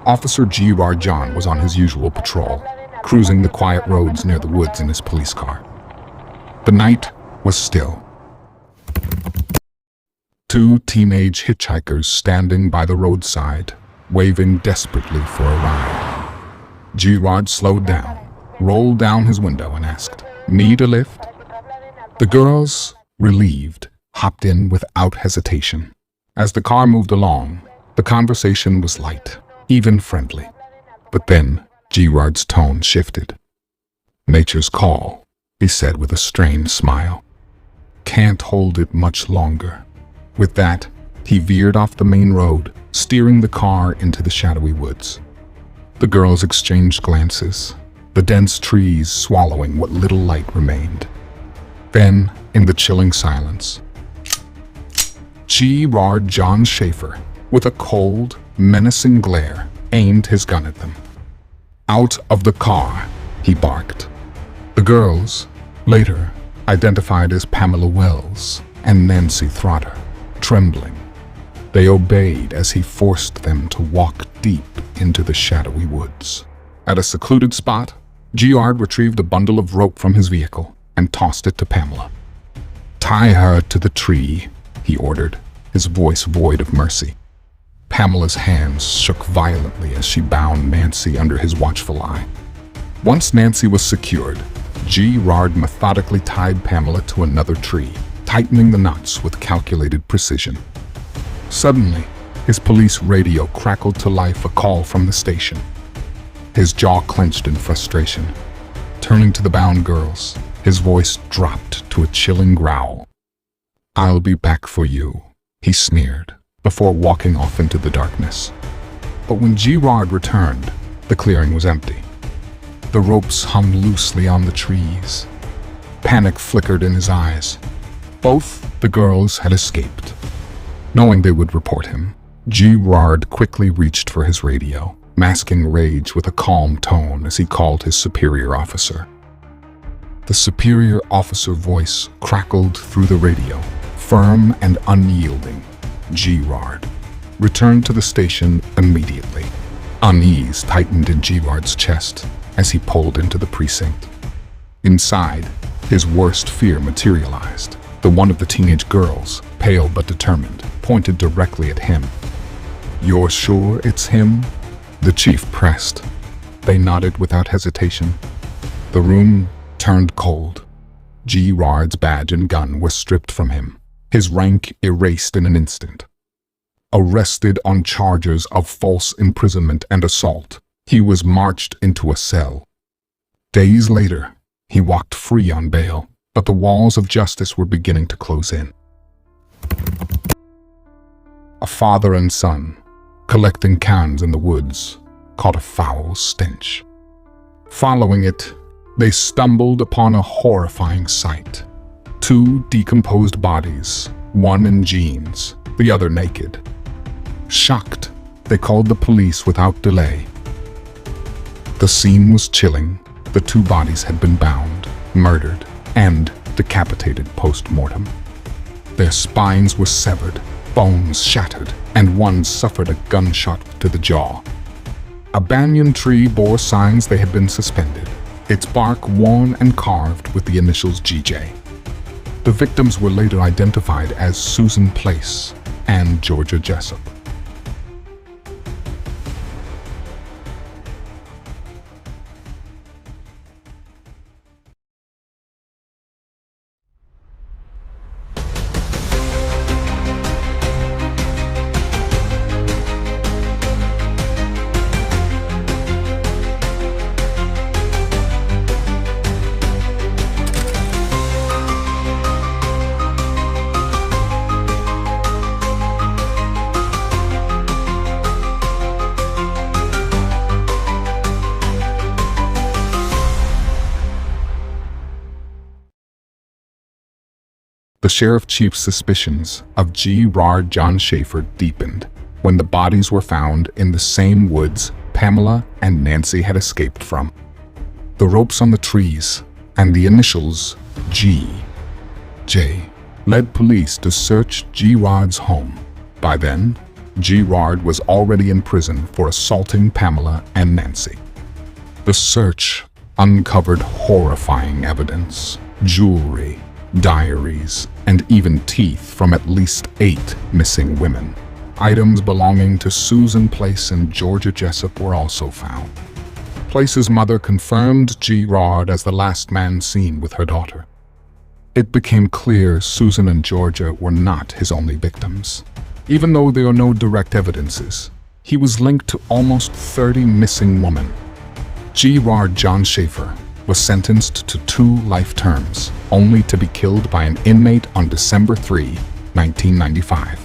Officer Gérard John was on his usual patrol, cruising the quiet roads near the woods in his police car. The night was still. Two teenage hitchhikers standing by the roadside, waving desperately for a ride. Gérard slowed down, rolled down his window and asked, "Need a lift?" The girls, relieved, hopped in without hesitation. As the car moved along, the conversation was light, even friendly. But then Gérard's tone shifted. "Nature's call," he said with a strained smile. "Can't hold it much longer." With that, he veered off the main road, steering the car into the shadowy woods. The girls exchanged glances, the dense trees swallowing what little light remained. Then, in the chilling silence, Gérard John Schaefer, with a cold, menacing glare, aimed his gun at them. "Out of the car," he barked. The girls, later identified as Pamela Wells and Nancy Trotter, trembling. They obeyed as he forced them to walk deep into the shadowy woods. At a secluded spot, Gérard retrieved a bundle of rope from his vehicle and tossed it to Pamela. "Tie her to the tree," he ordered, his voice void of mercy. Pamela's hands shook violently as she bound Nancy under his watchful eye. Once Nancy was secured, Gérard methodically tied Pamela to another tree, tightening the knots with calculated precision. Suddenly, his police radio crackled to life a call from the station. His jaw clenched in frustration. Turning to the bound girls, his voice dropped to a chilling growl. "I'll be back for you," he sneered, before walking off into the darkness. But when Gérard returned, the clearing was empty. The ropes hung loosely on the trees. Panic flickered in his eyes. Both the girls had escaped. Knowing they would report him, Gérard quickly reached for his radio, masking rage with a calm tone as he called his superior officer. The superior officer voice crackled through the radio, firm and unyielding. "Gérard, return to the station immediately." Unease tightened in Gérard's chest as he pulled into the precinct. Inside, his worst fear materialized. The one of the teenage girls, pale but determined, pointed directly at him. "You're sure it's him?" the chief pressed. They nodded without hesitation. The room turned cold. Gérard's badge and gun were stripped from him, his rank erased in an instant. Arrested on charges of false imprisonment and assault, he was marched into a cell. Days later, he walked free on bail, but the walls of justice were beginning to close in. A father and son, collecting cans in the woods, caught a foul stench. Following it, they stumbled upon a horrifying sight. Two decomposed bodies, one in jeans, the other naked. Shocked, they called the police without delay. The scene was chilling. The two bodies had been bound, murdered, and decapitated post-mortem. Their spines were severed, bones shattered, and one suffered a gunshot to the jaw. A banyan tree bore signs they had been suspended, its bark worn and carved with the initials GJ. The victims were later identified as Susan Place and Georgia Jessup. The sheriff chief's suspicions of Gérard John Schaefer deepened when the bodies were found in the same woods Pamela and Nancy had escaped from. The ropes on the trees and the initials G.J. led police to search Gérard's home. By then, Gérard was already in prison for assaulting Pamela and Nancy. The search uncovered horrifying evidence: jewelry, diaries, and even teeth from at least 8 missing women. Items belonging to Susan Place and Georgia Jessup were also found. Place's mother confirmed Gérard as the last man seen with her daughter. It became clear Susan and Georgia were not his only victims. Even though there are no direct evidences, he was linked to almost 30 missing women. Gérard John Schaefer was sentenced to 2 life terms, only to be killed by an inmate on December 3, 1995.